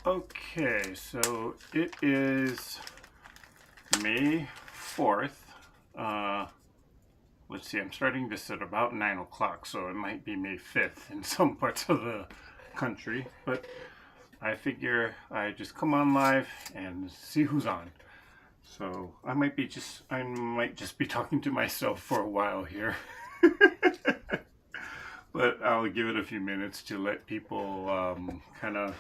Okay, so it is May 4th. Let's see, I'm starting this at about 9 o'clock, so it might be May 5th in some parts of the country. But I figure I just come on live and see who's on. So I might just be talking to myself for a while here. But I'll give it a few minutes to let people kind of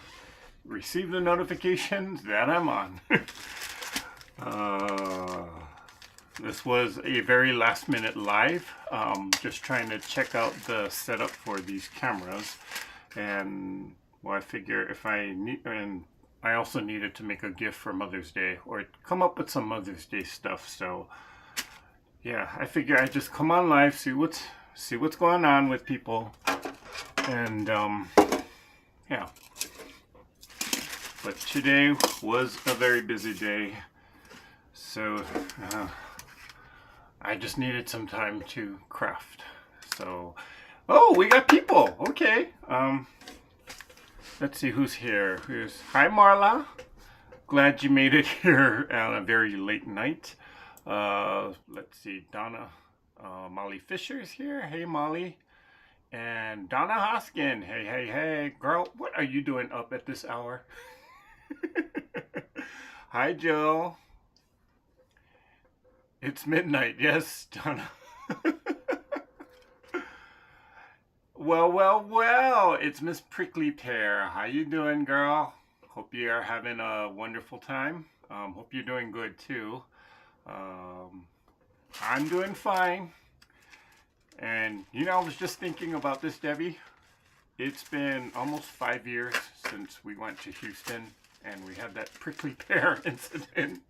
receive the notifications that I'm on. This was a very last minute live, just trying to check out the setup for these cameras. And well, I figure if I need, and I also needed to make a gift for Mother's Day or come up with some Mother's Day stuff. So yeah, I figure I just come on live, see what's going on with people, and yeah. But today was a very busy day, so I just needed some time to craft. So, oh, we got people. Okay. Let's see who's here. Hi, Marla. Glad you made it here on a very late night. Let's see, Donna. Molly Fisher's here. Hey, Molly. And Donna Hoskin. Hey, hey, hey. Girl, what are you doing up at this hour? Hi, Joe. It's midnight. Yes, Donna. Well. It's Miss Prickly Pear. How you doing, girl? Hope you are having a wonderful time. Hope you're doing good, too. I'm doing fine. And, you know, I was just thinking about this, Debbie. It's been almost 5 years since we went to Houston and we had that prickly pear incident.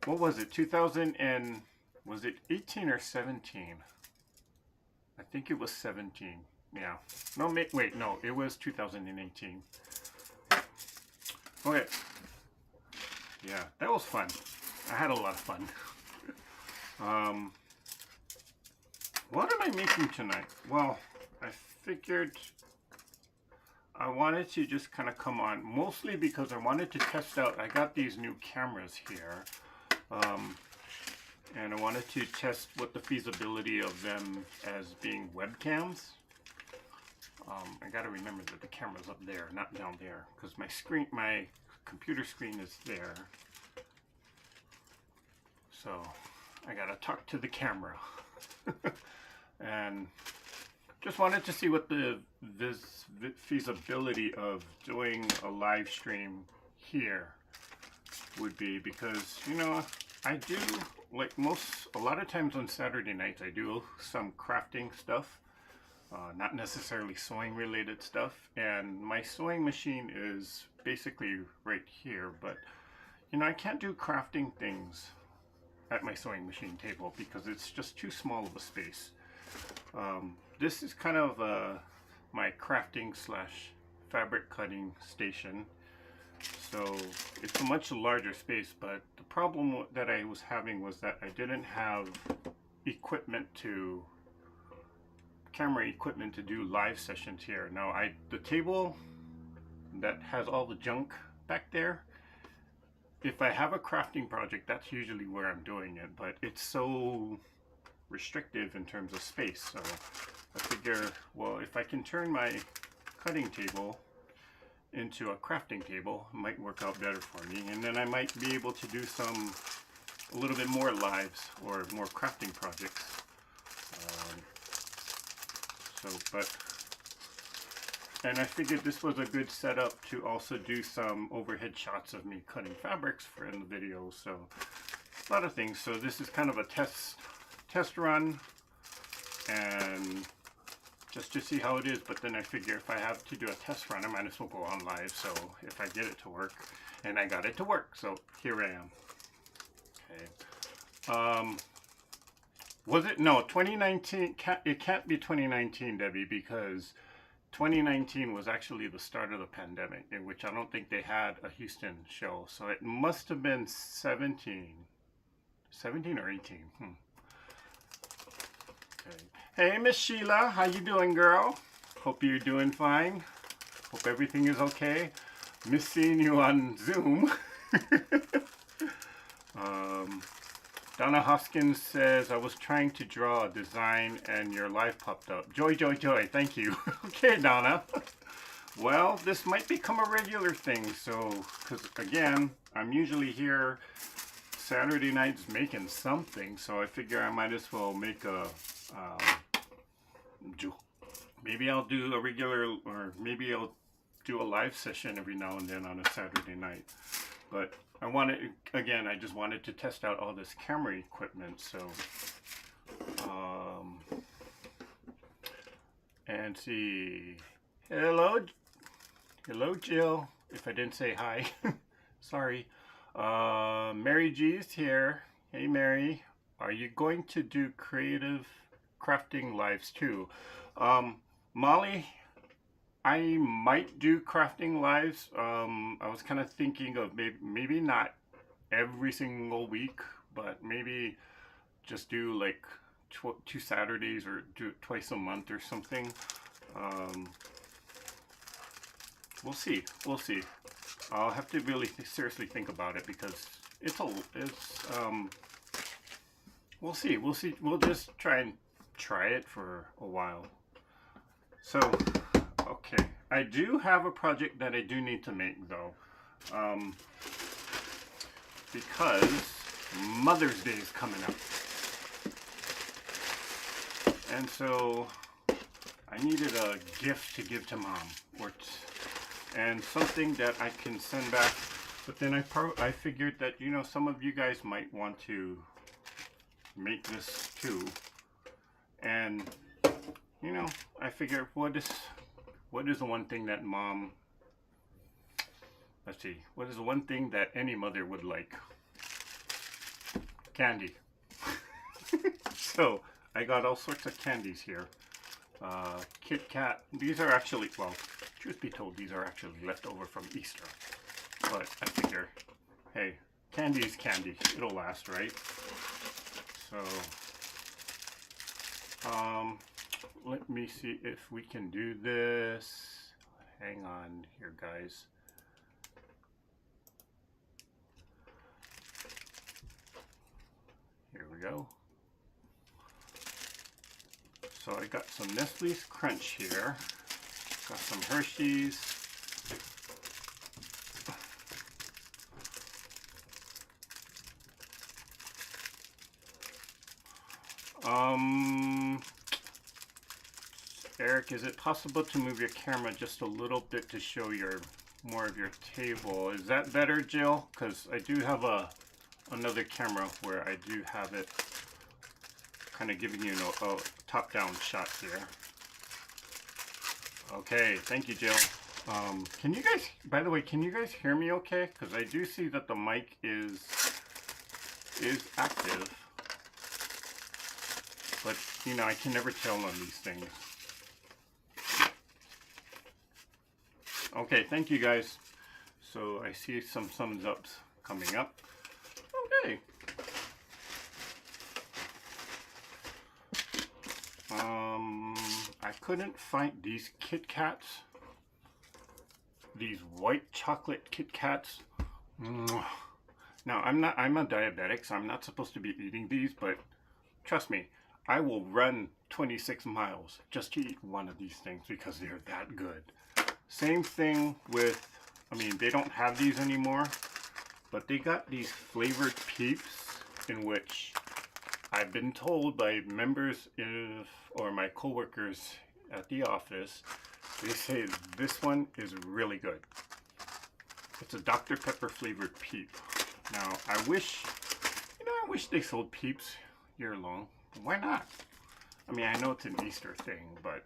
What was it, 2000 and, was it 18 or 17? I think it was 17, yeah. No, wait, no, it was 2018. Okay. Yeah, that was fun. I had a lot of fun. What am I making tonight? Well, I figured I wanted to just kind of come on, mostly because I wanted to test out, I got these new cameras here, and I wanted to test what the feasibility of them as being webcams. I gotta remember that the camera's up there, not down there, because my computer screen is there. So I gotta talk to the camera. And just wanted to see what the feasibility of doing a live stream here would be, because, you know, I do, like a lot of times on Saturday nights, I do some crafting stuff, not necessarily sewing related stuff, and my sewing machine is basically right here, but, you know, I can't do crafting things at my sewing machine table because it's just too small of a space. This is kind of my crafting / fabric cutting station, so it's a much larger space, but the problem that I was having was that I didn't have camera equipment to do live sessions here. Now the table that has all the junk back there, if I have a crafting project, that's usually where I'm doing it, but it's so restrictive in terms of space. So I figure, well, if I can turn my cutting table into a crafting table, it might work out better for me, and then I might be able to do a little bit more lives or more crafting projects. And I figured this was a good setup to also do some overhead shots of me cutting fabrics in the video. So a lot of things. So this is kind of a test run, and just to see how it is. But then I figure if I have to do a test run, I might as well go on live. So if I get it to work, and I got it to work, so here I am. Okay. Was it? No, 2019. It can't be 2019, Debbie, because 2019 was actually the start of the pandemic, in which I don't think they had a Houston show. So it must have been 17 or 18. Okay. Hey, Miss Sheila, how you doing, girl? Hope you're doing fine. Hope everything is okay. Miss seeing you on Zoom. Donna Hoskins says, I was trying to draw a design and your live popped up. Joy, joy, joy. Thank you. Okay, Donna. Well, this might become a regular thing. So, because again, I'm usually here Saturday nights making something. So I figure I might as well make a, maybe I'll do a regular, or maybe I'll do a live session every now and then on a Saturday night. But I wanted, again, I just wanted to test out all this camera equipment, so, and see, hello Jill, if I didn't say hi, sorry. Mary G's here. Hey Mary, are you going to do creative crafting lives too? Molly, I might do crafting lives. I was kind of thinking of maybe not every single week, but maybe just do like 2 Saturdays or do it twice a month or something. We'll see. We'll see. I'll have to really seriously think about it because we'll see. We'll see. We'll just try it for a while. So. Okay, I do have a project that I do need to make though, because Mother's Day is coming up, and so I needed a gift to give to Mom, and something that I can send back. But then I figured that, you know, some of you guys might want to make this too, and you know, I figured what is the one thing that Mom, let's see, what is the one thing that any mother would like? Candy. So I got all sorts of candies here. Kit Kat, these are actually, well, truth be told, these are actually left over from Easter. But I figure, hey, candy is candy, it'll last, right? So, let me see if we can do this. Hang on here, guys. Here we go. So I got some Nestle's Crunch here. Got some Hershey's. Eric, is it possible to move your camera just a little bit to show more of your table? Is that better, Jill? Because I do have another camera where I do have it kind of giving you a top-down shot here. Okay, thank you, Jill. Can you guys, by the way, can you guys hear me okay? Because I do see that the mic is active. But, you know, I can never tell on these things. Okay, thank you guys. So I see some thumbs ups coming up. Okay. I couldn't find these Kit Kats. These white chocolate Kit Kats. Now I'm a diabetic, so I'm not supposed to be eating these, but trust me, I will run 26 miles just to eat one of these things because they're that good. Same thing with, I mean, they don't have these anymore, but they got these flavored Peeps, in which I've been told by members or my coworkers at the office, they say this one is really good. It's a Dr. Pepper flavored Peep. Now, I wish they sold Peeps year long. Why not? I mean, I know it's an Easter thing, but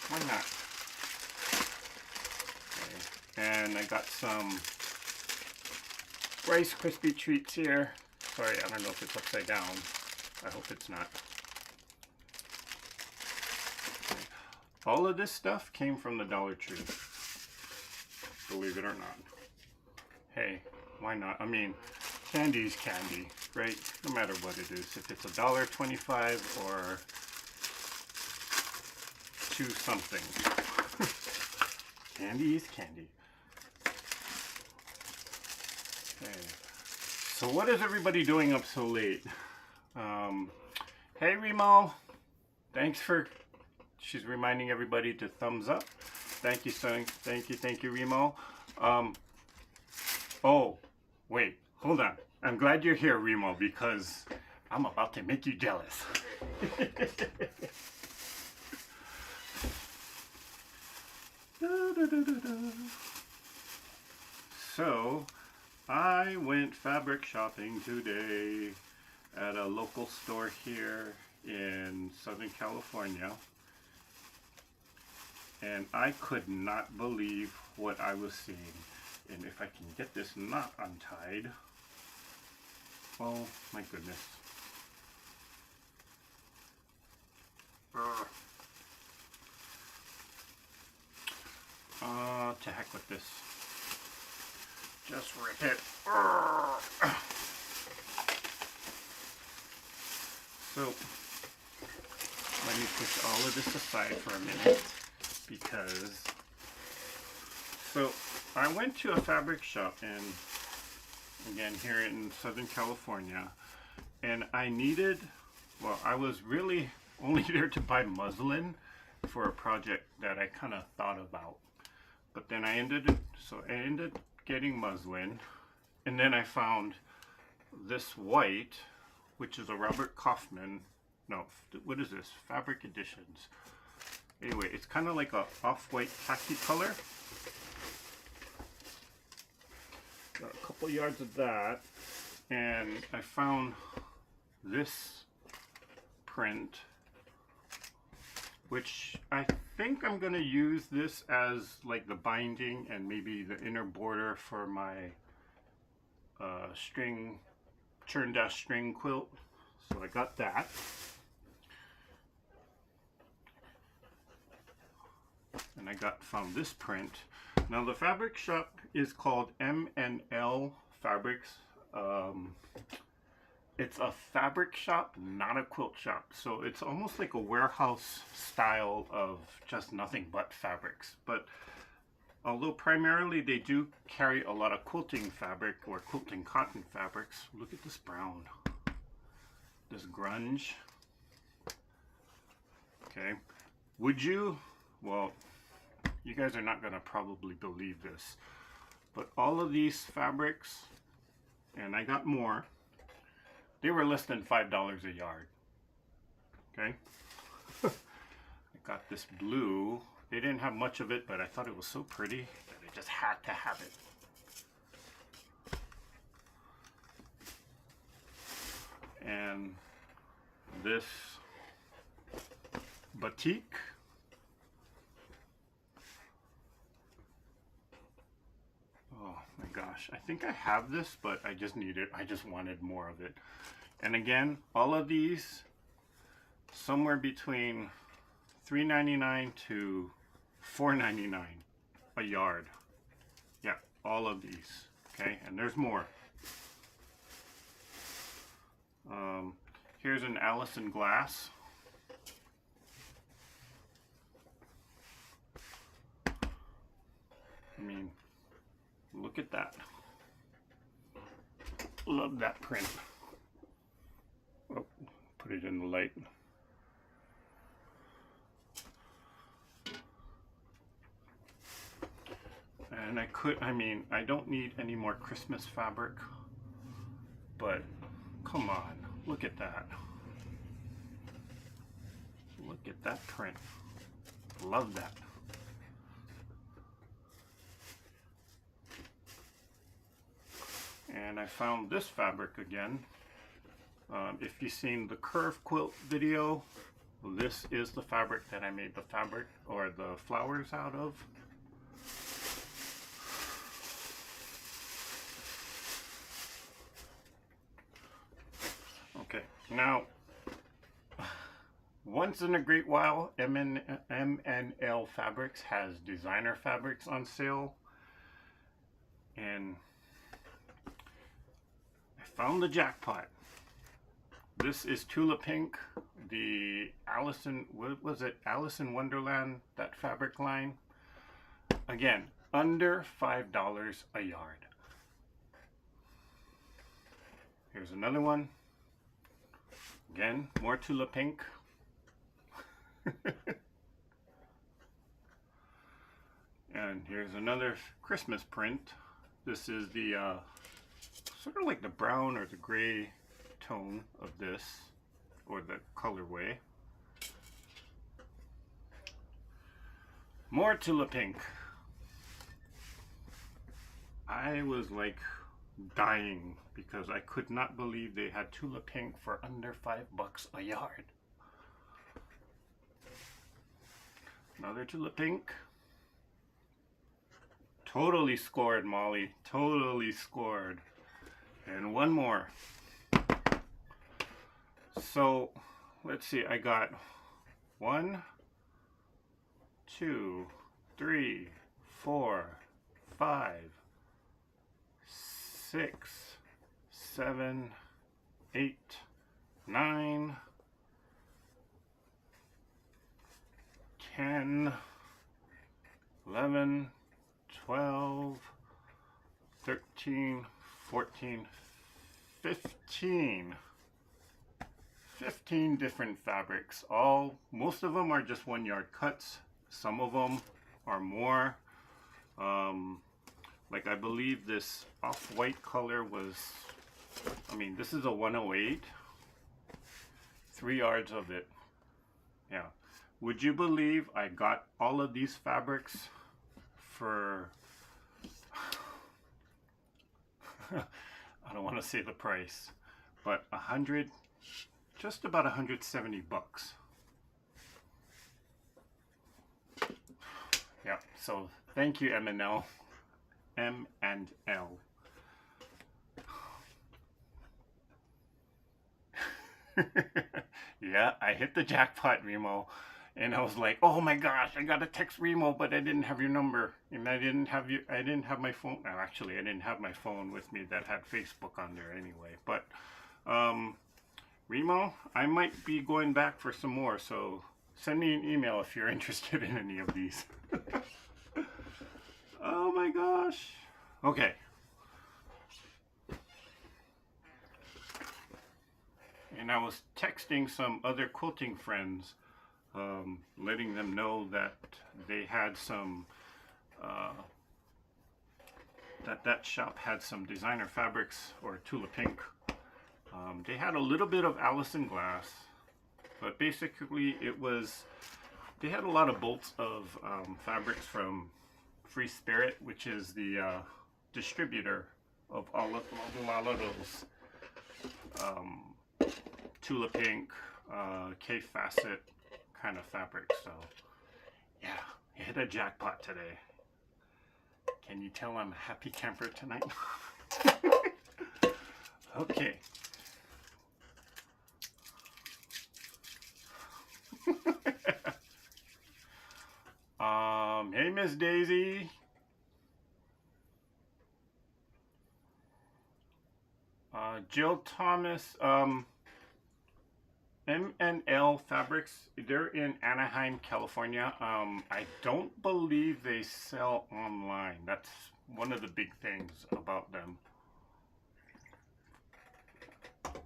why not? And I got some Rice Krispie treats here. Sorry, I don't know if it's upside down. I hope it's not. Okay. All of this stuff came from the Dollar Tree. Believe it or not. Hey, why not? I mean, candy is candy, right? No matter what it is. If it's $1.25 or $2 something. Candy is candy. Okay. So what is everybody doing up so late? Hey Remo, thanks for, she's reminding everybody to thumbs up. Thank you, son. Thank you, Remo. Oh, wait, hold on. I'm glad you're here, Remo, because I'm about to make you jealous. So, I went fabric shopping today at a local store here in Southern California, and I could not believe what I was seeing. And if I can get this knot untied, oh my goodness. To heck with this. Just rip it. So, let me push all of this aside for a minute, because, so I went to a fabric shop again here in Southern California, and I needed, well, I was really only there to buy muslin for a project that I kind of thought about. But then I ended getting muslin, and then I found this white, which is a Robert Kaufman, no, what is this? Fabric Editions. Anyway, it's kind of like a off-white khaki color. Got a couple yards of that, and I found this print, which I think I'm going to use this as like the binding and maybe the inner border for my string, churn-dash string quilt. So I got that. And I found this print. Now the fabric shop is called M&L Fabrics. It's a fabric shop, not a quilt shop. So it's almost like a warehouse style of just nothing but fabrics. But although primarily they do carry a lot of quilting fabric or quilting cotton fabrics. Look at this brown. This grunge. Okay. Would you, well, you guys are not going to probably believe this, but all of these fabrics, and I got more, they were less than $5 a yard. Okay. I got this blue. They didn't have much of it, but I thought it was so pretty that I just had to have it. And this batik. Oh my gosh, I think I have this, but I just wanted more of it. And again, all of these, somewhere between $3.99 to $4.99 a yard. Yeah, all of these. Okay, and there's more. Here's an Allison glass. I mean, look at that. Love that print. Oh, put it in the light. And I don't need any more Christmas fabric, but come on, look at that. Look at that print. Love that. And I found this fabric again. If you've seen the curve quilt video, this is the fabric that I made the fabric or the flowers out of. Okay, now once in a great while, M&L Fabrics has designer fabrics on sale, and I found the jackpot. This is Tula Pink, the what was it? Alice in Wonderland, that fabric line. Again, under $5 a yard. Here's another one. Again, more Tula Pink. And here's another Christmas print. This is the sort of like the brown or the gray tone of this, or the colorway. More Tula Pink. I was like dying because I could not believe they had Tula Pink for under $5 a yard. Another Tula Pink. Totally scored, Molly. Totally scored. And one more. So, let's see. I got 1, 2, 3, 4, 5, 6, 7, 8, 9, 10, 11, 12, 13, 14, 15 different fabrics. Most of them are just 1 yard cuts. Some of them are more. Like I believe this off-white color was, this is a 108. 3 yards of it. Yeah. Would you believe I got all of these fabrics for I don't want to say the price, but just about 170 bucks. Yeah, so thank you, M&L. M&L. Yeah, I hit the jackpot, Remo. And I was like, oh my gosh, I got to text Remo, but I didn't have your number. And I didn't have my phone. No, actually, I didn't have my phone with me that had Facebook on there anyway. But, Remo, I might be going back for some more. So send me an email if you're interested in any of these. Oh my gosh. Okay. And I was texting some other quilting friends, letting them know that they had some, that shop had some designer fabrics, or Tula Pink. They had a little bit of Alice in Glass, but basically they had a lot of bolts of fabrics from Free Spirit, which is the distributor of a lot of those Tula Pink, K-Facet kind of fabric. So yeah, you hit a jackpot today. Can you tell I'm a happy camper tonight? Okay. Hey Miss Daisy. Jill Thomas, M&L Fabrics, they're in Anaheim, California. I don't believe they sell online. That's one of the big things about them.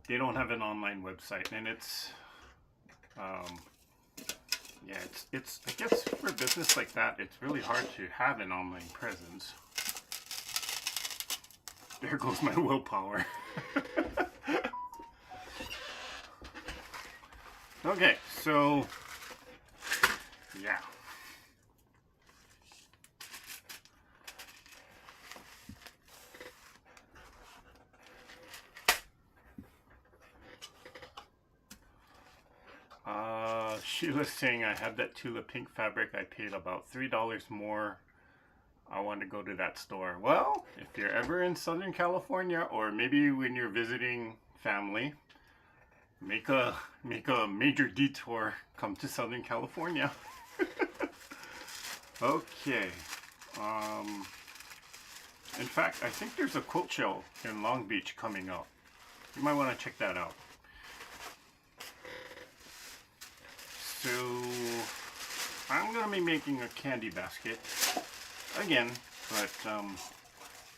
They don't have an online website, and it's, yeah, it's I guess for a business like that, it's really hard to have an online presence. There goes my willpower. Okay, so yeah. Sheila's saying I have that Tula Pink fabric. I paid about $3 more. I want to go to that store. Well, if you're ever in Southern California, or maybe when you're visiting family, make a major detour. Come to Southern California. Okay. In fact, I think there's a quilt show in Long Beach coming up. you might want to check that out. So I'm going to be making a candy basket again, but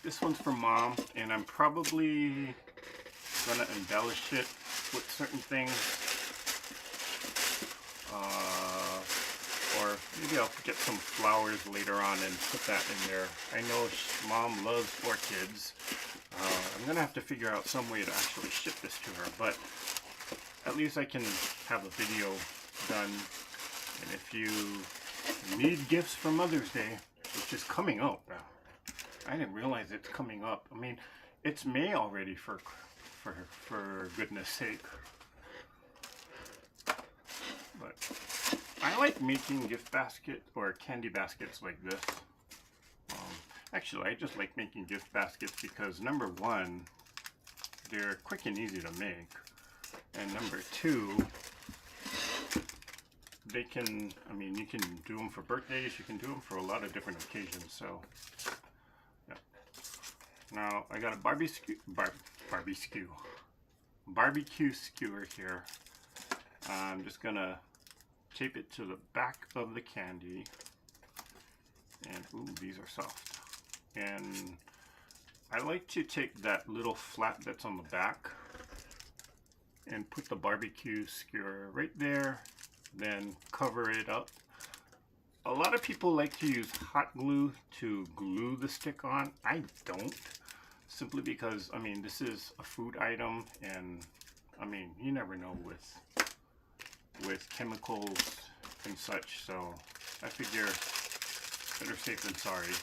this one's for Mom, and I'm probably going to embellish it with certain things. Or maybe I'll get some flowers later on and put that in there. I know Mom loves orchids. I'm going to have to figure out some way to actually ship this to her, but at least I can have a video done. And if you need gifts for Mother's Day, which is coming up, I didn't realize it's coming up. I mean, it's May already, for goodness sake. But I like making gift basket or candy baskets like this. Actually, I just like making gift baskets because number one, they're quick and easy to make, and number two, they can, I mean, you can do them for birthdays, you can do them for a lot of different occasions. So yeah. Now I got a barbecue skewer here. I'm just gonna tape it to the back of the candy, and ooh, these are soft. And I like to take that little flat that's on the back and put the barbecue skewer right there, then cover it up. A lot of people like to use hot glue to glue the stick on. I don't, simply because, I mean, this is a food item, and I mean, you never know with chemicals and such, so I figure better safe than sorry.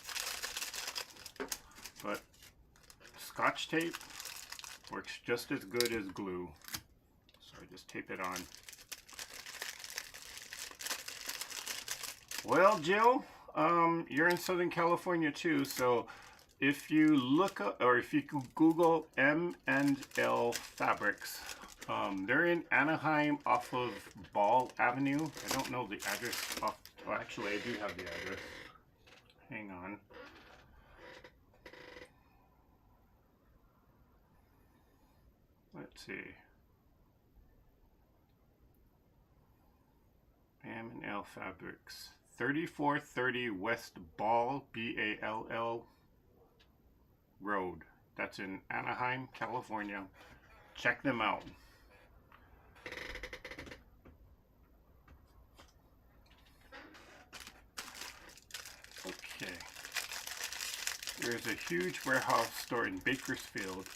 But Scotch tape works just as good as glue, so I just tape it on. Well, Jill, you're in Southern California too, so if you look up, or if you Google M&L Fabrics, they're in Anaheim off of Ball Avenue. I don't know the address off, well, actually I do have the address. Hang on. Let's see. M&L Fabrics, 3430 West Ball, B-A-L-L Road. That's in Anaheim, California. Check them out. Okay. There's a huge warehouse store in Bakersfield,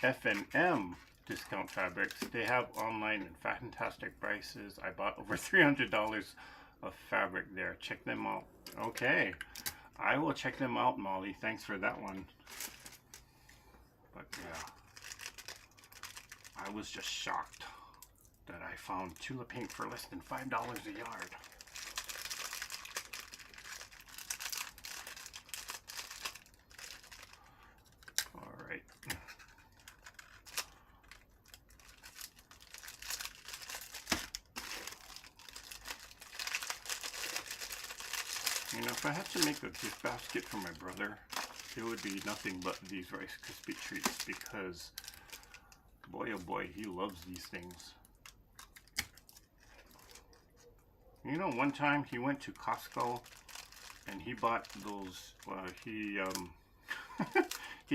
F&M Discount Fabrics. They have online and fantastic prices. I bought over $300 of fabric there. Check them out. Okay, I will check them out, Molly. Thanks for that one. But yeah, I was just shocked that I found tulip paint for less than $5 a yard. All right. You know, if I had to make a gift basket for my brother, it would be nothing but these Rice Krispie treats, because boy oh boy, he loves these things. You know, one time he went to Costco and he bought those, he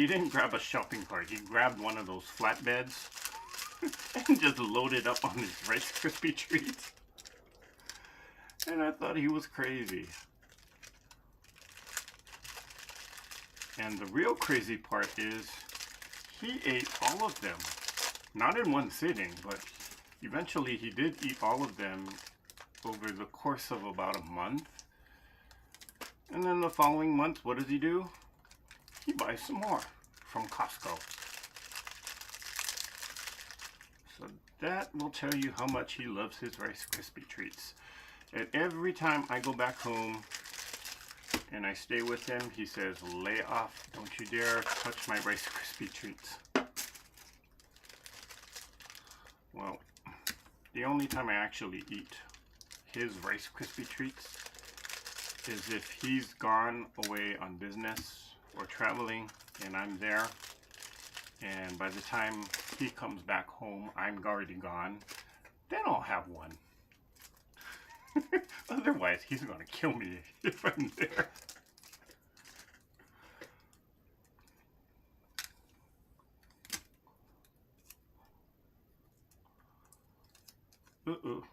didn't grab a shopping cart, he grabbed one of those flatbeds and just loaded up on his Rice Krispie treats. And I thought he was crazy. And the real crazy part is he ate all of them. Not in one sitting, but eventually he did eat all of them over the course of about a month. And then the following month, what does he do? He buys some more from Costco. So that will tell you how much he loves his Rice Krispie treats. And every time I go back home and I stay with him, he says, "Lay off, don't you dare touch my Rice Krispie treats." Well, the only time I actually eat his Rice Krispie treats is if he's gone away on business or traveling and I'm there. And by the time he comes back home, I'm already gone. Then I'll have one. Otherwise, he's going to kill me if I'm there. Uh-oh.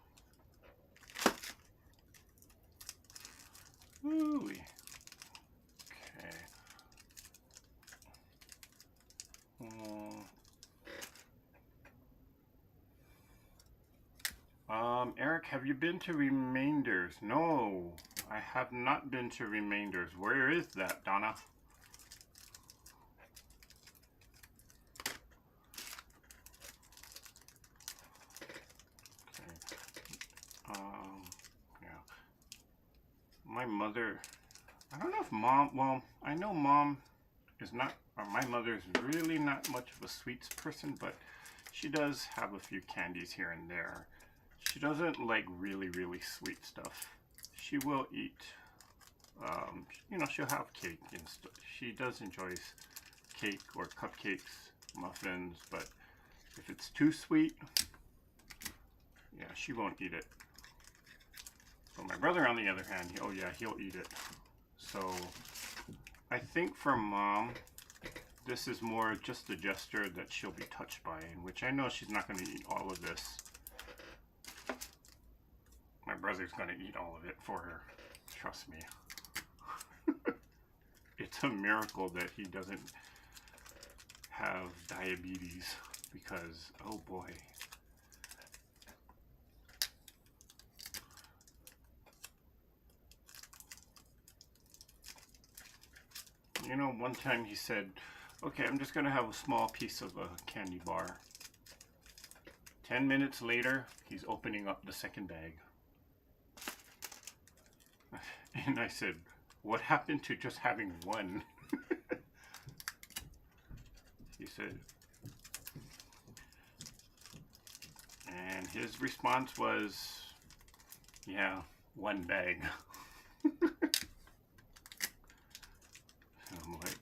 Ooh-wee. Okay. Eric, have you been to Remainders? No, I have not been to Remainders. Where is that, Donna? Okay. Yeah. My mother, I don't know if mom, well, I know mom is not, or my mother is really not much of a sweets person, but she does have a few candies here and there. She doesn't like really, really sweet stuff. She will eat, you know, she'll have cake and stuff. She does enjoy cake or cupcakes, muffins, but if it's too sweet, yeah, she won't eat it. So my brother, on the other hand, oh yeah, he'll eat it. So I think for mom, this is more just a gesture that she'll be touched by, in which I know she's not going to eat all of this. My brother's going to eat all of it for her. Trust me. It's a miracle that he doesn't have diabetes because, oh boy. You know, one time he said, okay, I'm just going to have a small piece of a candy bar. 10 minutes later, he's opening up the second bag. And I said, what happened to just having one? He said, and his response was, yeah, one bag. I'm like,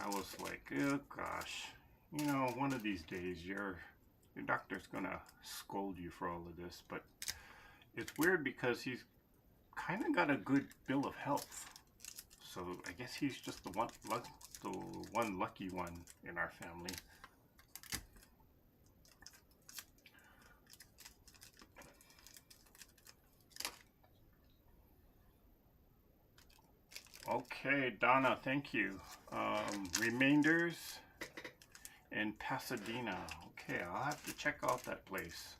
I was like, oh gosh, you know, one of these days your doctor's gonna scold you for all of this. But it's weird because he's kind of got a good bill of health, so I guess he's just the one lucky one in our family. Okay, Donna, thank you. Remainders in Pasadena. Okay, I'll have to check out that place.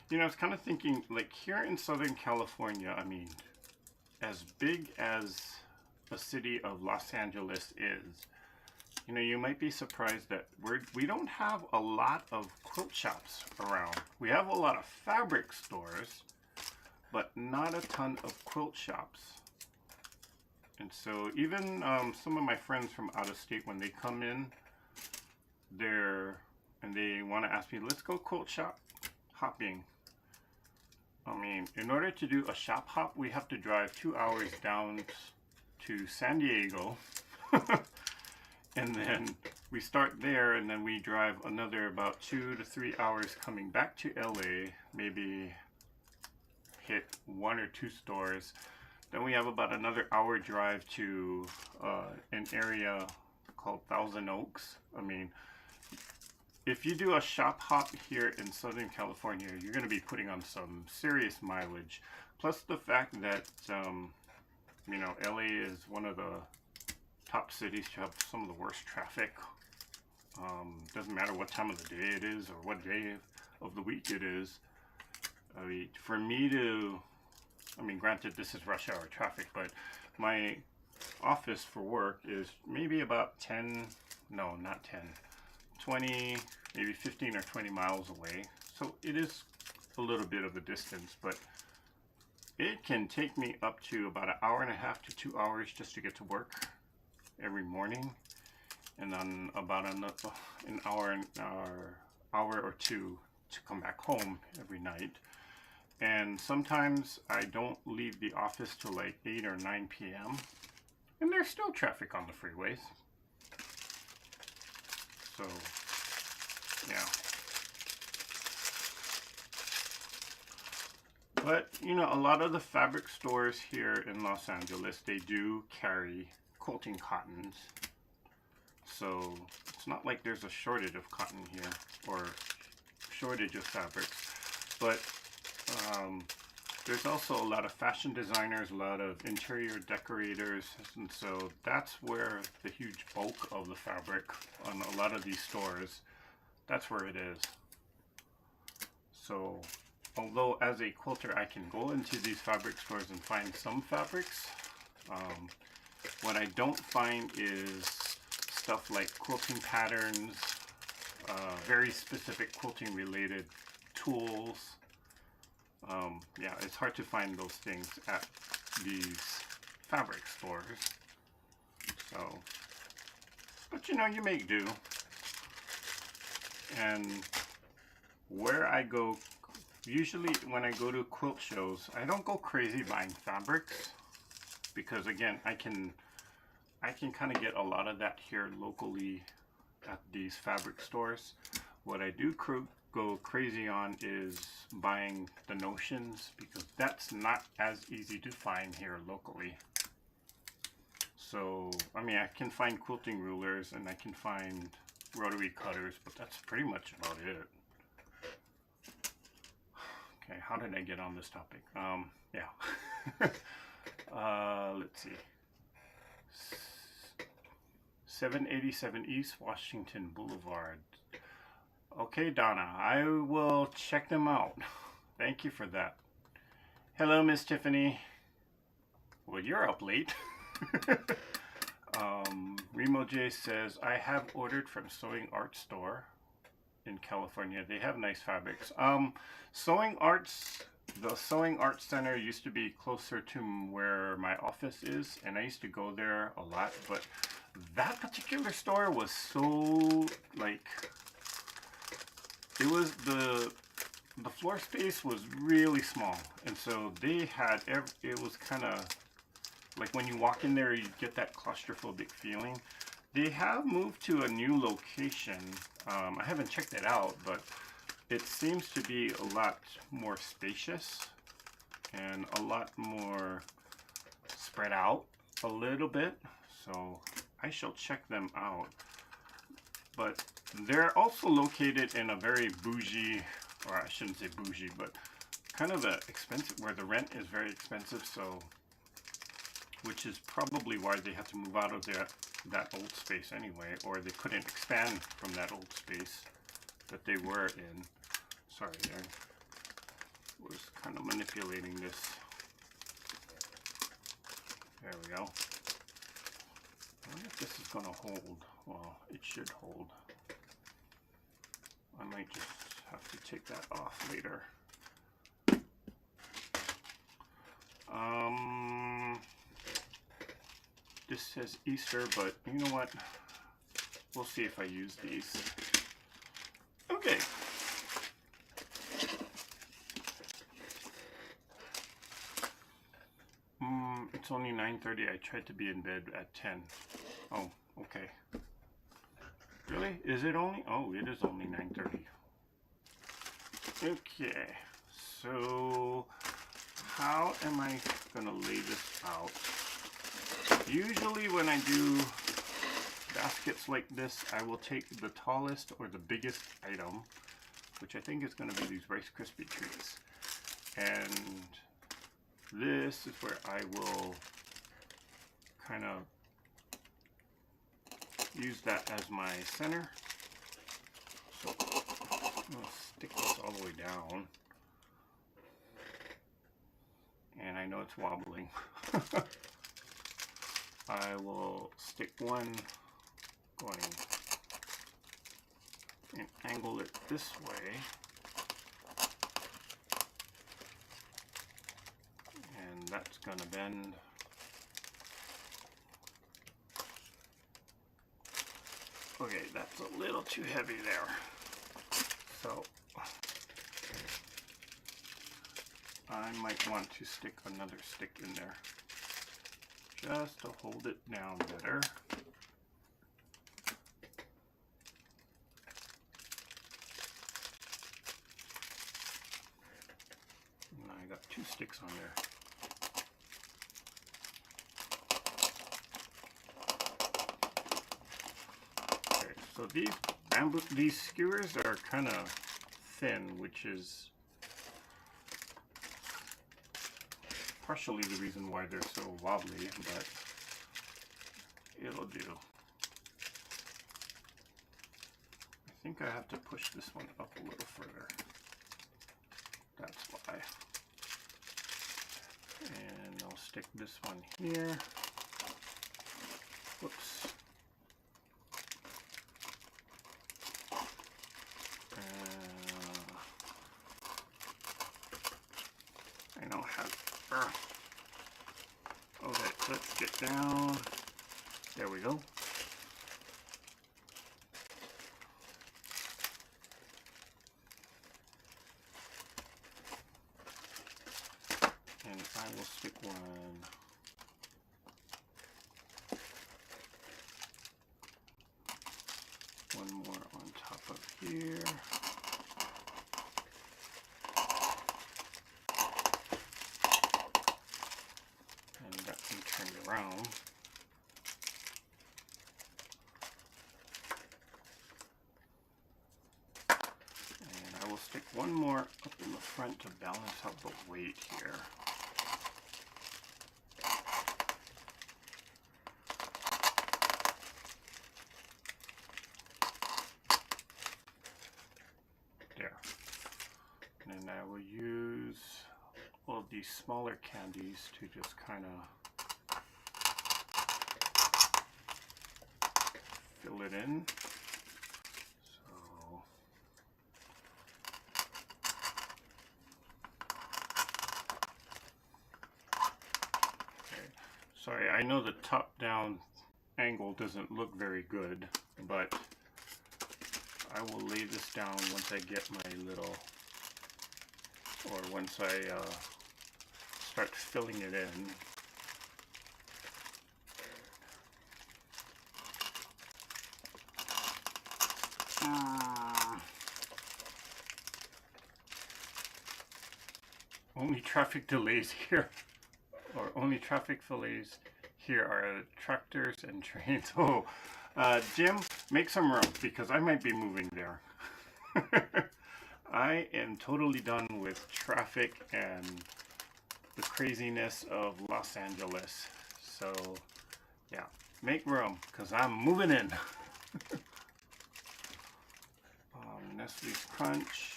You know, I was kind of thinking, like here in Southern California, I mean, as big as a city of Los Angeles is, you know, you might be surprised that we don't have a lot of quilt shops around. We have a lot of fabric stores, but not a ton of quilt shops. And so even some of my friends from out of state, when they come in there and they want to ask me, let's go quilt shop hopping. I mean, in order to do a shop hop, we have to drive 2 hours down to San Diego. And then we start there, and then we drive another about 2 to 3 hours coming back to LA, maybe hit 1 or 2 stores. Then we have about another hour drive to an area called Thousand Oaks. I mean, if you do a shop hop here in Southern California, you're going to be putting on some serious mileage. Plus the fact that, you know, LA is one of the top cities to have some of the worst traffic. Doesn't matter what time of the day it is or what day of the week it is. I mean, for me to, I mean, granted this is rush hour traffic, but my office for work is maybe about 10, no, not 10, 20, maybe 15 or 20 miles away. So it is a little bit of a distance, but it can take me up to about 1.5 hours to 2 hours just to get to work every morning, and then about an hour or two to come back home every night. And sometimes I don't leave the office till like 8 or 9 p.m. And there's still traffic on the freeways. So, yeah. But, you know, a lot of the fabric stores here in Los Angeles, they do carry quilting cottons. So, it's not like there's a shortage of cotton here, or shortage of fabrics. But there's also a lot of fashion designers, a lot of interior decorators, and so that's where the huge bulk of the fabric on a lot of these stores, that's where it is. So, although as a quilter I can go into these fabric stores and find some fabrics, what I don't find is stuff like quilting patterns, very specific quilting related tools. Yeah, it's hard to find those things at these fabric stores. So, but you know, you make do. And where I go, usually when I go to quilt shows, I don't go crazy buying fabrics, because again, I can kind of get a lot of that here locally at these fabric stores. What I do go crazy on is buying the notions, because that's not as easy to find here locally. So, I mean, I can find quilting rulers and I can find rotary cutters, but that's pretty much about it. Okay, how did I get on this topic? Yeah. Let's see. 787 East Washington Boulevard. Okay, Donna, I will check them out. Thank you for that. Hello, Miss Tiffany. Well, you're up late. Remo J says, I have ordered from Sewing Art Store in California. They have nice fabrics. Sewing Arts, the Sewing Arts Center used to be closer to where my office is, and I used to go there a lot, but that particular store was so, like, it was the floor space was really small, and so they had it was kind of like when you walk in there, you get that claustrophobic feeling. They have moved to a new location. I haven't checked it out, but it seems to be a lot more spacious and a lot more spread out a little bit. So I shall check them out. But they're also located in a very bougie, or I shouldn't say bougie, but kind of a expensive, where the rent is very expensive, so, which is probably why they had to move out of that old space anyway, or they couldn't expand from that old space that they were in. Sorry, I was kind of manipulating this. There we go. I wonder if this is going to hold. Well, it should hold. I might just have to take that off later. This says Easter, but you know what? We'll see if I use these. Okay. It's only 9:30. I tried to be in bed at 10. Oh, okay. Really? Is it only? Oh, it is only 9:30. Okay. So, how am I gonna lay this out? Usually when I do baskets like this, I will take the tallest or the biggest item, which I think is going to be these Rice Krispie treats. And this is where I will kind of use that as my center. So I'm going to stick this all the way down. And I know it's wobbling. I will stick one going and angle it this way, and that's going to bend. Okay, that's a little too heavy there, so I might want to stick another stick in there just to hold it down better. And I got 2 sticks on there. Okay, so these skewers are kind of thin, which is partially the reason why they're so wobbly, but it'll do. I think I have to push this one up a little further. That's why. And I'll stick this one here. Whoops. I don't have. Okay, let's get down. There we go. And I will stick one more on top of here. And that can turn around. And I will stick one more up in the front to balance out the weight here. There. And then I will use all of these smaller candies to just kind of fill it in. So okay. Sorry, I know the top-down angle doesn't look very good, but I will lay this down once I get my little, or once I start filling it in. Only traffic delays here, or only traffic delays here are tractors and trains. Oh, Jim, make some room because I might be moving there. I am totally done with traffic and the craziness of Los Angeles. So, yeah, make room because I'm moving in. Nestle's Crunch.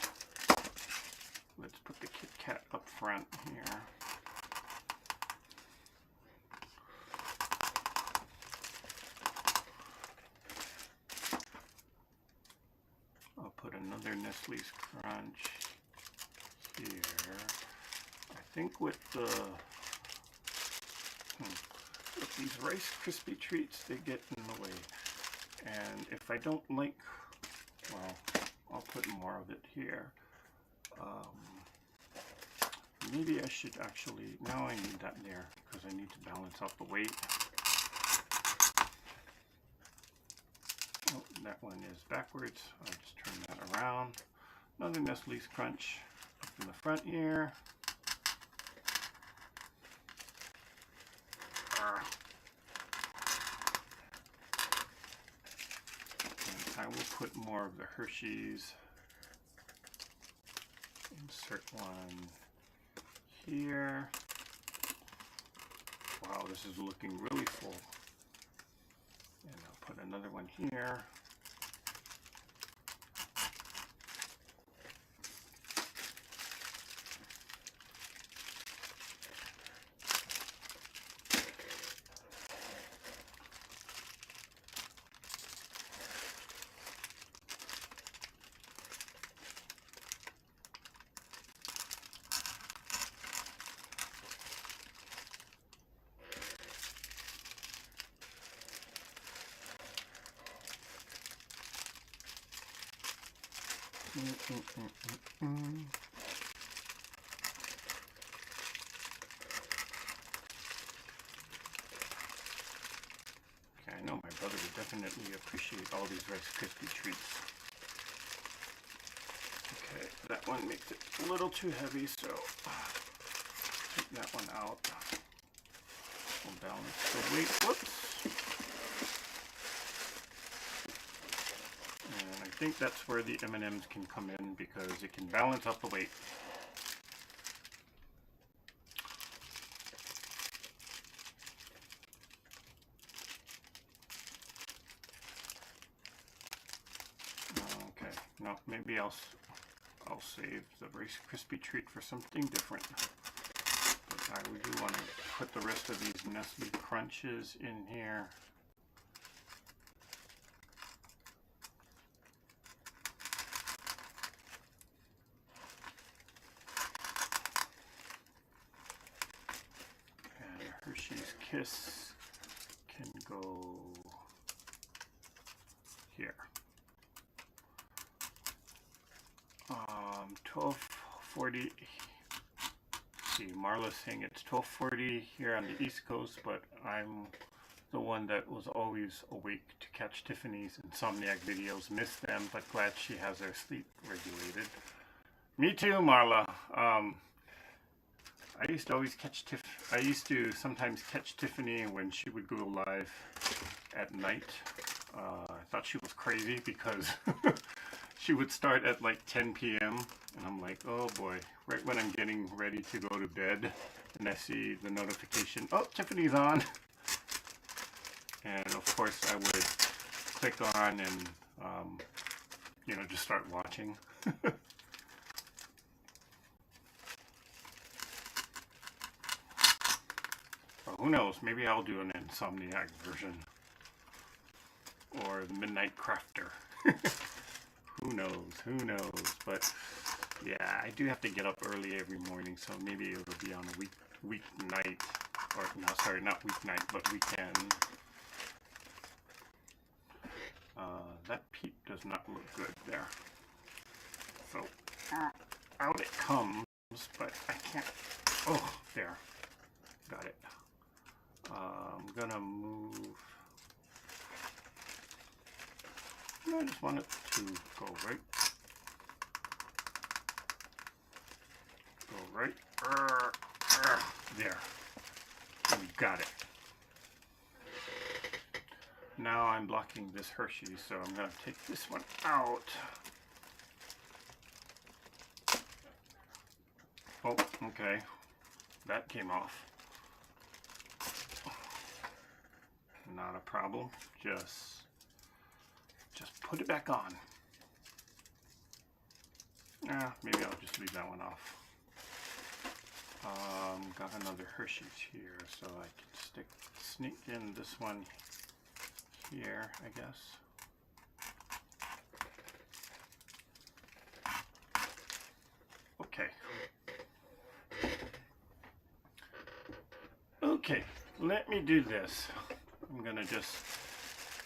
Let's put the Kit Kat up front here. I'll put another Nestle's Crunch here. I think with the with these Rice Krispie treats, they get in the way. And if I don't like, well, I'll put more of it here. Maybe I should actually, now I need that there because I need to balance out the weight. Oh, that one is backwards. I'll just turn that around. Another Nestle's Crunch up in the front here. And I will put more of the Hershey's. Insert one here. Wow, this is looking really full. And I'll put another one here. brother would definitely appreciate all these Rice Krispie treats. Okay, that one makes it a little too heavy, so take that one out. We'll balance the weight. Whoops. And I think that's where the M&Ms can come in because it can balance out the weight. Okay, no, maybe I'll save the Rice Krispie treat for something different. But I do want to put the rest of these Nestle Crunches in here. And Hershey's Kiss can go here. 1240. See, Marla's saying it's 1240 here on the East Coast, but I'm the one that was always awake to catch Tiffany's Insomniac videos. Missed them, but glad she has her sleep regulated. Me too, Marla. I used to always catch I used to sometimes catch Tiffany when she would go live at night. I thought she was crazy because she would start at like 10 p.m. and I'm like, oh boy, right when I'm getting ready to go to bed and I see the notification, oh, Tiffany's on. And of course I would click on and, you know, just start watching. Well, who knows, maybe I'll do an Insomniac version. Or the Midnight Crafter. Who knows, but yeah, I do have to get up early every morning, so maybe it'll be on a weeknight, or no, sorry, not weeknight, but weekend. That peep does not look good there. So, out it comes, but I can't, oh, there, got it. I'm gonna move. I just want it to go right. There. We got it. Now I'm blocking this Hershey, so I'm going to take this one out. Oh, okay. That came off. Not a problem. Just put it back on. Maybe I'll just leave that one off. Got another Hershey's here, so I can sneak in this one here, I guess. Okay. Okay, let me do this. I'm gonna just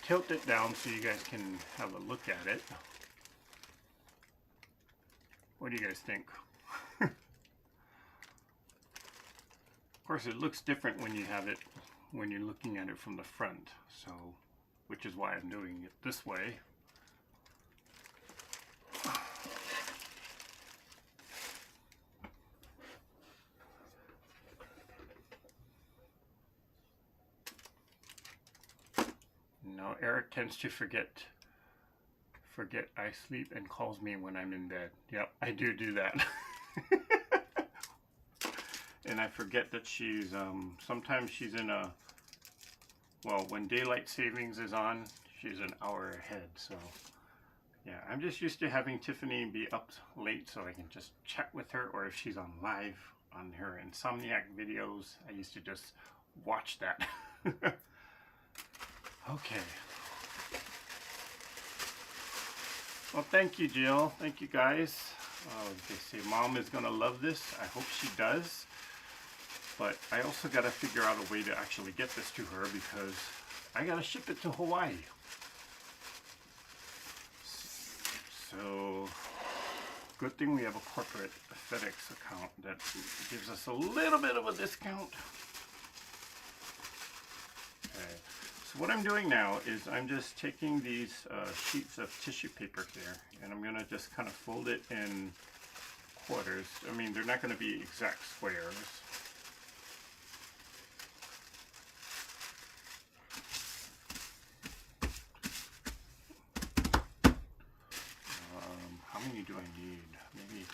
tilt it down so you guys can have a look at it. What do you guys think? Of course, it looks different when you have it, when you're looking at it from the front, so, which is why I'm doing it this way. Now, Eric tends to forget I sleep and calls me when I'm in bed. Yep, I do that. And I forget that she's, sometimes she's in a, well, when daylight savings is on, she's an hour ahead, so, yeah, I'm just used to having Tiffany be up late so I can just chat with her, or if she's on live on her Insomniac videos, I used to just watch that. Okay. Well, thank you, Jill. Thank you, guys. They say Mom is going to love this. I hope she does. But I also got to figure out a way to actually get this to her because I got to ship it to Hawaii. So, good thing we have a corporate FedEx account that gives us a little bit of a discount. Okay. So what I'm doing now is I'm just taking these sheets of tissue paper here, and I'm going to just kind of fold it in quarters. I mean, they're not going to be exact squares. How many do I need? Maybe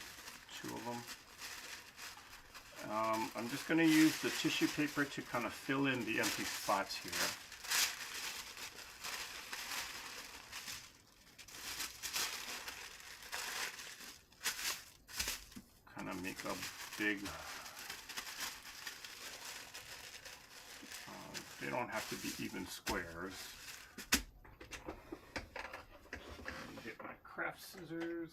2 of them. I'm just going to use the tissue paper to kind of fill in the empty spots here. Kind of make a big, they don't have to be even squares. Let me get my craft scissors.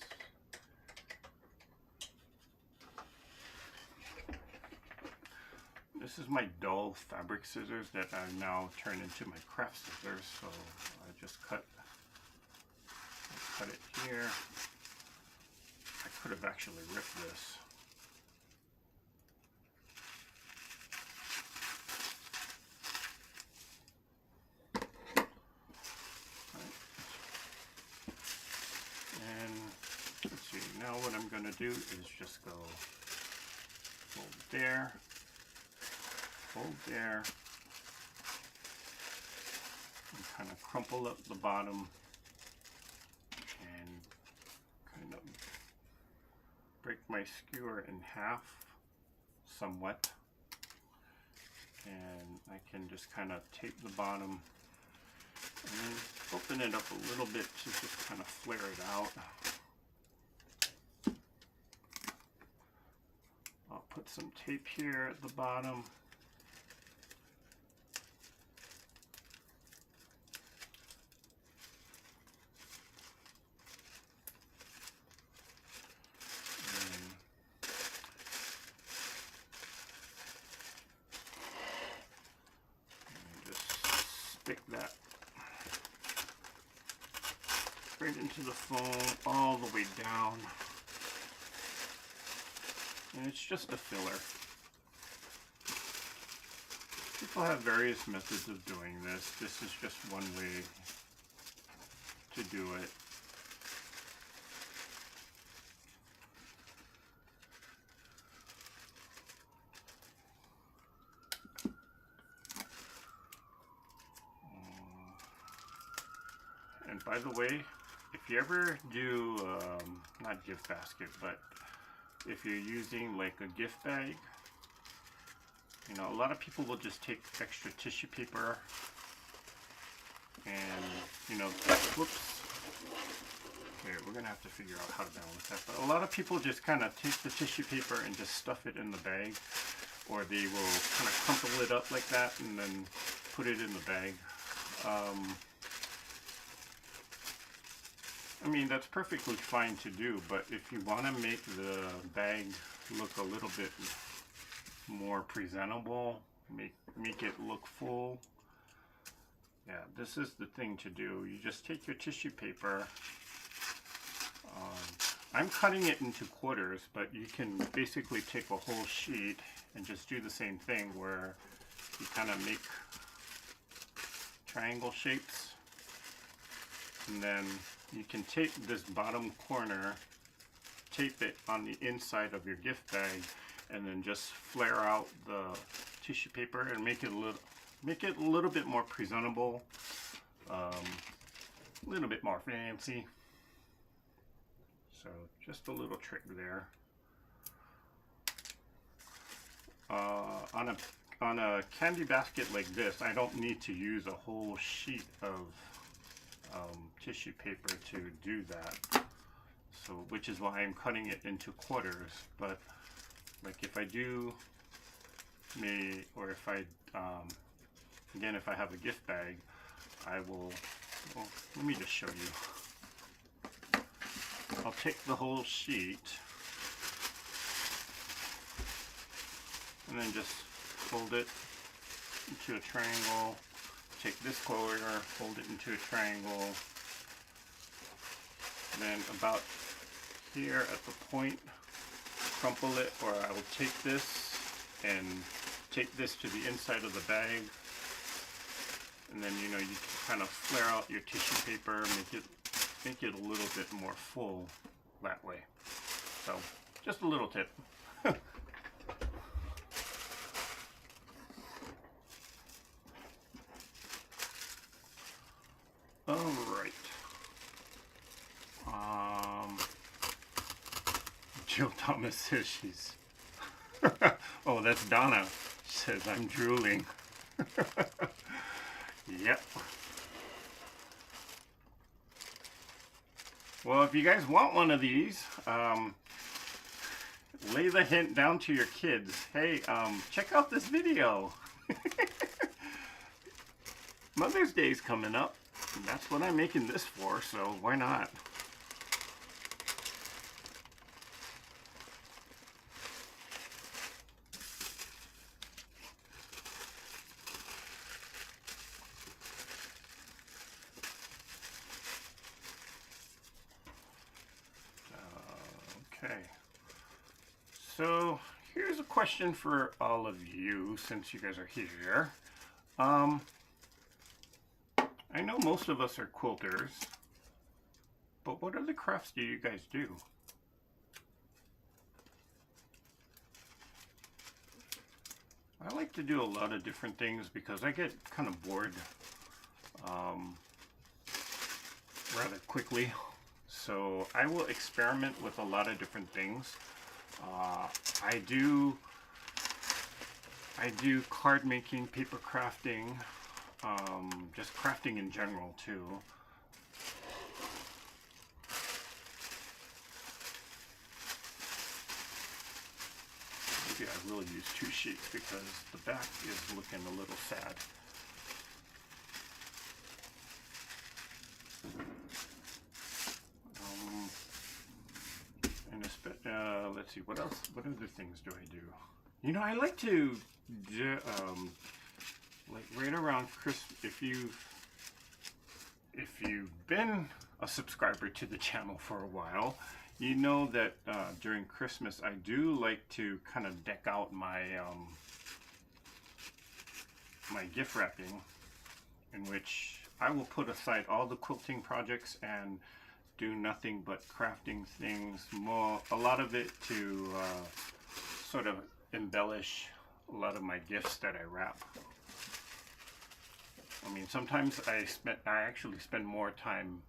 This is my dull fabric scissors that I've now turned into my craft scissors. So I just cut it here. I could have actually ripped this. And let's see, now what I'm going to do is just go fold there, fold there, and kind of crumple up the bottom and kind of break my skewer in half somewhat, and I can just kind of tape the bottom and then open it up a little bit to just kind of flare it out. I'll put some tape here at the bottom. Stick that right into the foam all the way down, and it's just a filler. People have various methods of doing this. This is just one way to do it. And by the way, if you ever do, not gift basket, but if you're using like a gift bag, you know, a lot of people will just take extra tissue paper and, you know, whoops. Here, we're going to have to figure out how to balance that. But a lot of people just kind of take the tissue paper and just stuff it in the bag, or they will kind of crumple it up like that and then put it in the bag. I mean, that's perfectly fine to do, but if you want to make the bag look a little bit more presentable, make it look full, yeah, this is the thing to do. You just take your tissue paper. I'm cutting it into quarters, but you can basically take a whole sheet and just do the same thing where you kind of make triangle shapes, and then you can tape this bottom corner, tape it on the inside of your gift bag, and then just flare out the tissue paper and make it a little bit more presentable, a little bit more fancy. So just a little trick there. On a candy basket like this, I don't need to use a whole sheet of tissue paper to do that, so which is why I'm cutting it into quarters. But like if I do, or if I again, if I have a gift bag, I will, well, let me just show you. I'll take the whole sheet and then just fold it into a triangle. Take this corner, fold it into a triangle, and then about here at the point, crumple it, or I will take this and take this to the inside of the bag and then you know, you can kind of flare out your tissue paper, make it a little bit more full that way. So just a little tip. All right. Jill Thomas says she's oh, that's Donna. She says I'm drooling. Yep. Well, if you guys want one of these, lay the hint down to your kids. Hey, check out this video. Mother's Day's coming up. That's what I'm making this for, so why not? Okay. So here's a question for all of you, since you guys are here. I know most of us are quilters, but what other crafts do you guys do? I like to do a lot of different things because I get kind of bored rather quickly. So I will experiment with a lot of different things. I do card making, paper crafting, just crafting in general too. Maybe I will use 2 sheets because the back is looking a little sad. And let's see, what else? What other things do I do? You know, I like to do, like right around Christmas. If you've been a subscriber to the channel for a while, you know that during Christmas I do like to kind of deck out my my gift wrapping, in which I will put aside all the quilting projects and do nothing but crafting things, a lot of it to sort of embellish a lot of my gifts that I wrap. I mean, sometimes I actually spend more time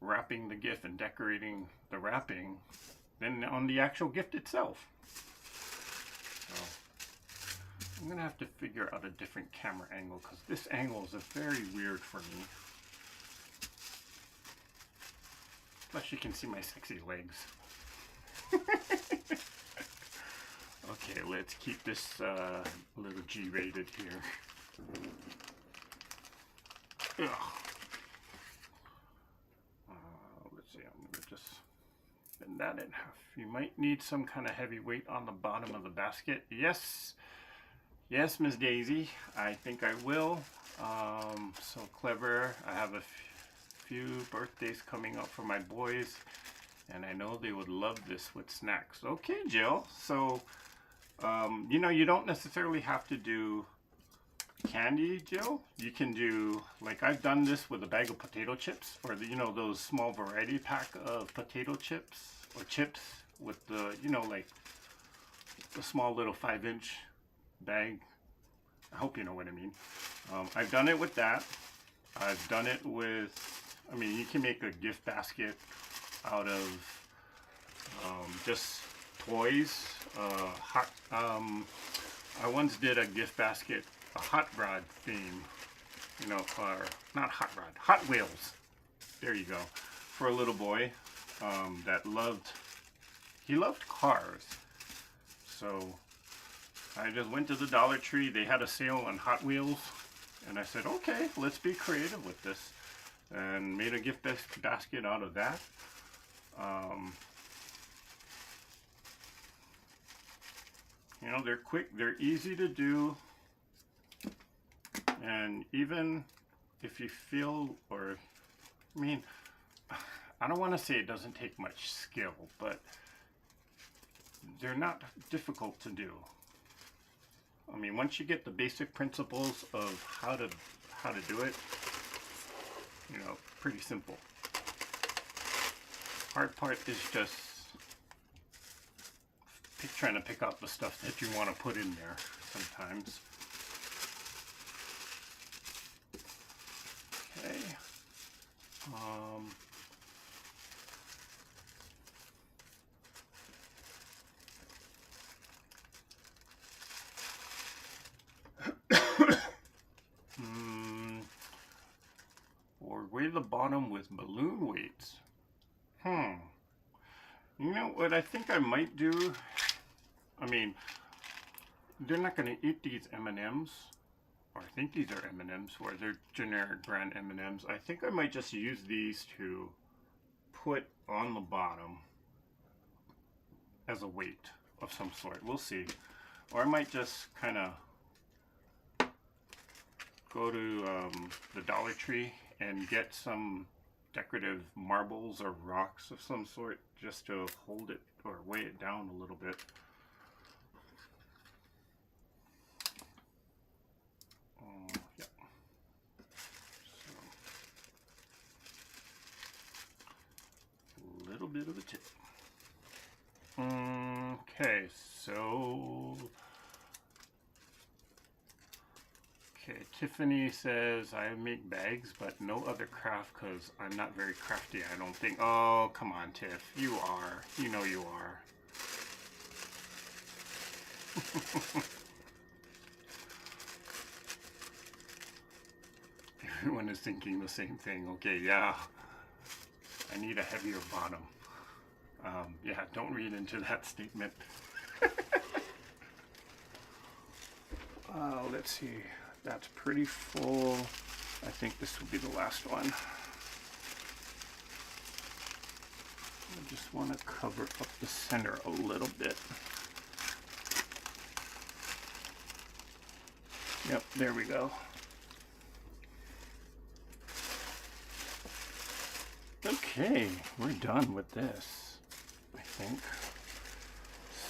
wrapping the gift and decorating the wrapping than on the actual gift itself. So I'm gonna have to figure out a different camera angle because this angle is very weird for me. Plus you can see my sexy legs. Okay, let's keep this a little G-rated here. Let's see, I'm going to just bend that in half. You might need some kind of heavy weight on the bottom of the basket. Yes, yes, Miss Daisy, I think I will. So clever. I have a few birthdays coming up for my boys, and I know they would love this with snacks. Okay, Jill. So, you know, you don't necessarily have to do candy, Jill. You can do, like I've done this with a bag of potato chips, or the, you know, those small variety pack of potato chips, or chips with the, you know, like the small little 5-inch bag. I hope you know what I mean. I've done it with that. I've done it with, I mean, you can make a gift basket out of just toys. I once did a gift basket, a hot rod theme, you know, or not hot rod, Hot Wheels. There you go. For a little boy that loved cars. So I just went to the Dollar Tree. They had a sale on Hot Wheels, and I said, okay, let's be creative with this, and made a gift basket out of that. You know, they're quick, they're easy to do, and even if you feel, or, I mean, I don't want to say it doesn't take much skill, but they're not difficult to do. I mean, once you get the basic principles of how to do it. You know, pretty simple. Hard part is just trying to pick out the stuff that you want to put in there sometimes. Okay. Or weigh the bottom with balloon weights. You know what I think I might do? I mean, they're not going to eat these M&Ms. Or I think these are M&Ms, or they're generic brand M&Ms. I think I might just use these to put on the bottom as a weight of some sort. We'll see. Or I might just kind of go to the Dollar Tree and get some decorative marbles or rocks of some sort just to hold it or weigh it down a little bit. Yeah. So, a little bit of a tip. Okay, so Tiffany says, I make bags, but no other craft because I'm not very crafty, I don't think. Oh, come on, Tiff. You are. You know you are. Everyone is thinking the same thing. Okay, yeah. I need a heavier bottom. Yeah, don't read into that statement. Let's see. That's pretty full. I think this will be the last one. I just want to cover up the center a little bit. Yep, there we go. Okay, we're done with this, I think.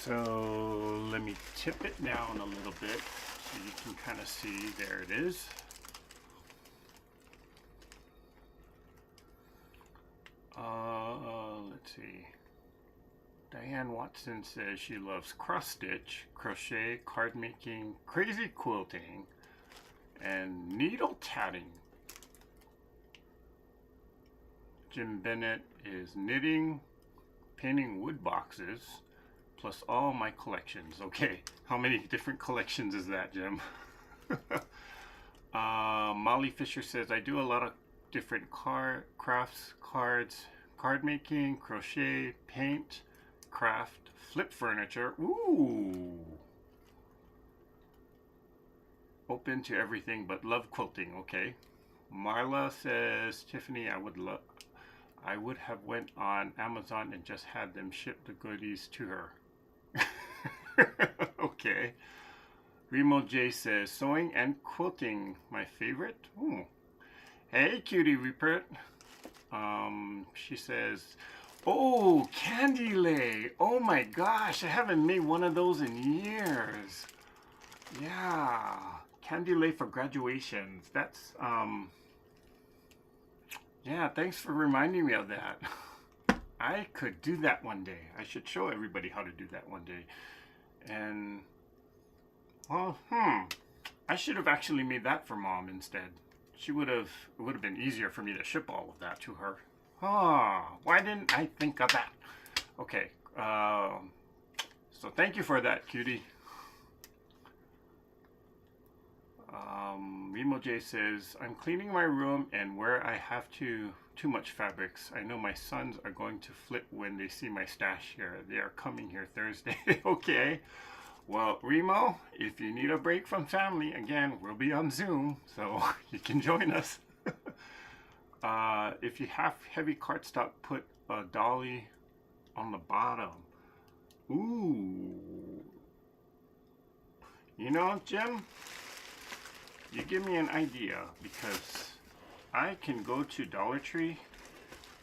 So let me tip it down a little bit so you can kind of see. There it is. Let's see. Diane Watson says she loves cross stitch, crochet, card making, crazy quilting, and needle tatting. Jim Bennett is knitting, painting wood boxes, plus all my collections. Okay, how many different collections is that, Jim? Molly Fisher says, I do a lot of different crafts, cards, card making, crochet, paint, craft, flip furniture. Ooh! Open to everything but love quilting. Okay. Marla says, Tiffany, I would have went on Amazon and just had them ship the goodies to her. Okay. Remo J says, sewing and quilting, my favorite. Ooh. Hey, Cutie Rupert. She says, oh, candy lay. Oh my gosh, I haven't made one of those in years. Yeah, candy lay for graduations. That's, yeah, thanks for reminding me of that. I could do that one day. I should show everybody how to do that one day. And, well, I should have actually made that for Mom instead. It would have been easier for me to ship all of that to her. Why didn't I think of that? Okay, so thank you for that, Cutie. Remo J says, I'm cleaning my room and where I have too much fabrics. I know my sons are going to flip when they see my stash here. They are coming here Thursday. Okay. Well, Remo, if you need a break from family, again, we'll be on Zoom, so you can join us. If you have heavy cardstock, put a dolly on the bottom. Ooh. You know, Jim, you give me an idea, because I can go to Dollar Tree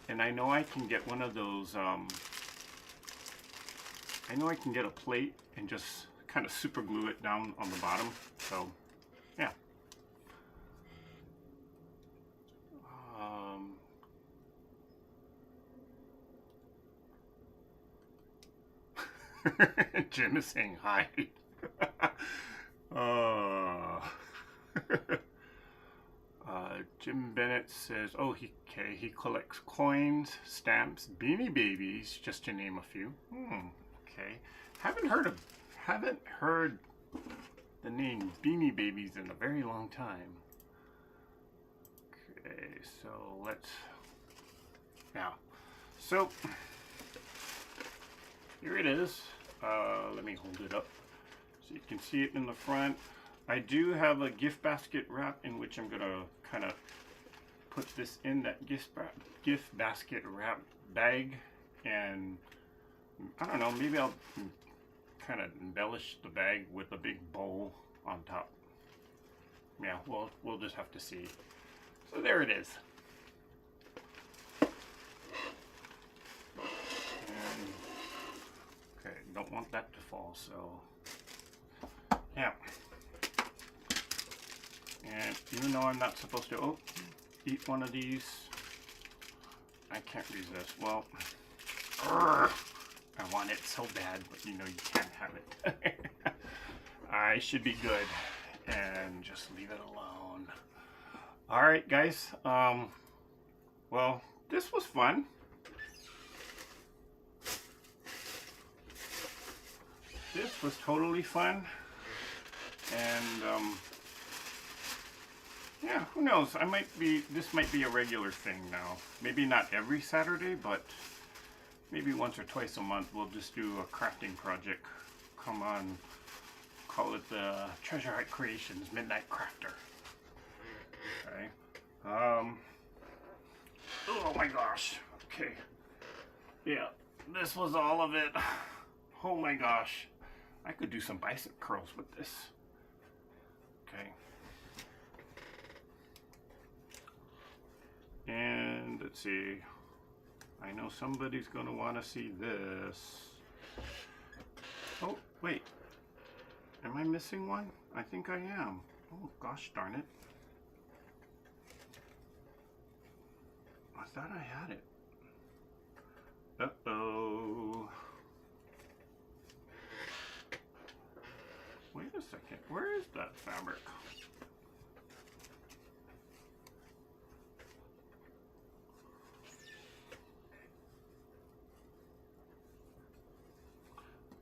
and I know I can get one of those, I know I can get a plate and just kind of super glue it down on the bottom. So yeah, Jim is saying hi. uh, Jim Bennett says, oh, he collects coins, stamps, Beanie Babies, just to name a few. Okay. Haven't heard the name Beanie Babies in a very long time. Okay, so so here it is. Let me hold it up so you can see it in the front. I do have a gift basket wrap in which I'm gonna kind of put this in that gift basket wrap bag, and I don't know, maybe I'll kind of embellish the bag with a big bow on top. Yeah, we'll just have to see. So there it is. And, okay, don't want that to fall, so yeah. And even though I'm not supposed to eat one of these, I can't resist. Well, I want it so bad, but you know you can't have it. I should be good and just leave it alone. Alright guys, well, this was fun. This was totally fun. And yeah, who knows? This might be a regular thing now. Maybe not every Saturday, but maybe once or twice a month we'll just do a crafting project. Come on, call it the Treasure Heart Creations Midnight Crafter. Okay. Oh my gosh. Okay. Yeah, this was all of it. Oh my gosh. I could do some bicep curls with this. Okay. And let's see. I know somebody's going to want to see this. Oh, wait. Am I missing one? I think I am. Oh, gosh darn it. I thought I had it. Uh-oh. Wait a second. Where is that fabric?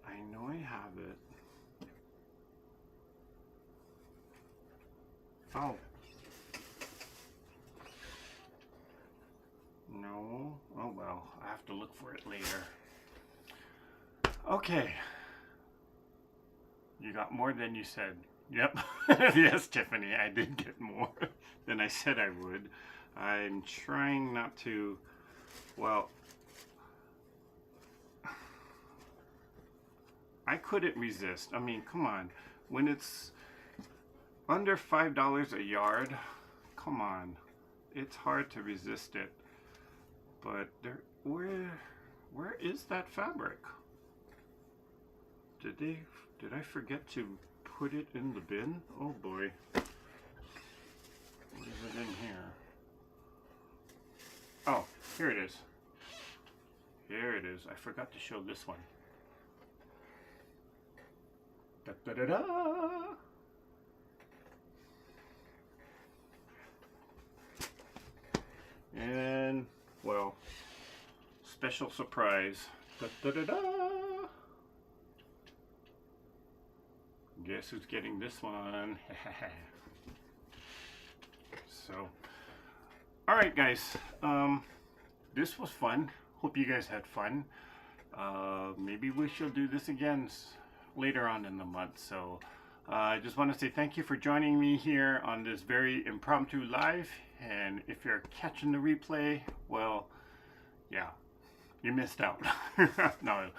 I know I have it. Oh. No. Oh well, I have to look for it later. Okay. You got more than you said. Yep. Yes, Tiffany, I did get more than I said I would. I'm trying not to, well, I couldn't resist. I mean, come on. When it's under $5 a yard, come on. It's hard to resist it. But where is that fabric? Did I forget to put it in the bin? Oh boy. What is it in here? Oh, here it is. Here it is. I forgot to show this one. Da da da da! And, well, special surprise. Da da da da! Guess who's getting this one? So, alright guys, this was fun. Hope you guys had fun. Maybe we shall do this again later on in the month. So, I just want to say thank you for joining me here on this very impromptu live. And if you're catching the replay, well, yeah, you missed out. No,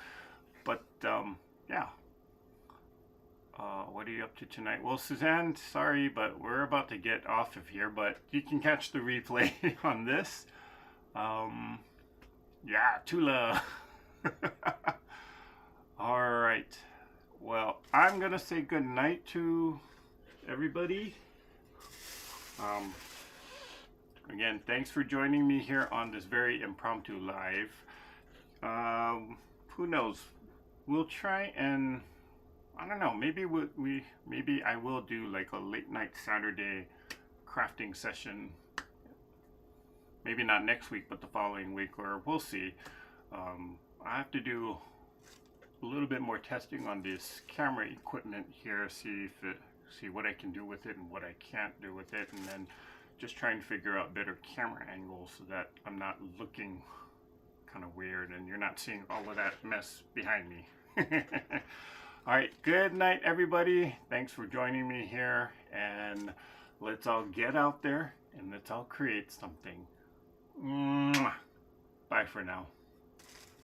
but yeah. What are you up to tonight? Well, Suzanne, sorry, but we're about to get off of here, but you can catch the replay on this. Yeah, Tula. All right. Well, I'm going to say good night to everybody. Again, thanks for joining me here on this very impromptu live. Who knows? we'll try and, I don't know, maybe maybe I will do like a late night Saturday crafting session. Maybe not next week, but the following week, or we'll see. I have to do a little bit more testing on this camera equipment here, see what I can do with it and what I can't do with it, and then just try and figure out better camera angles so that I'm not looking kind of weird and you're not seeing all of that mess behind me. All right, good night everybody. Thanks for joining me here, and let's all get out there and let's all create something. Bye for now.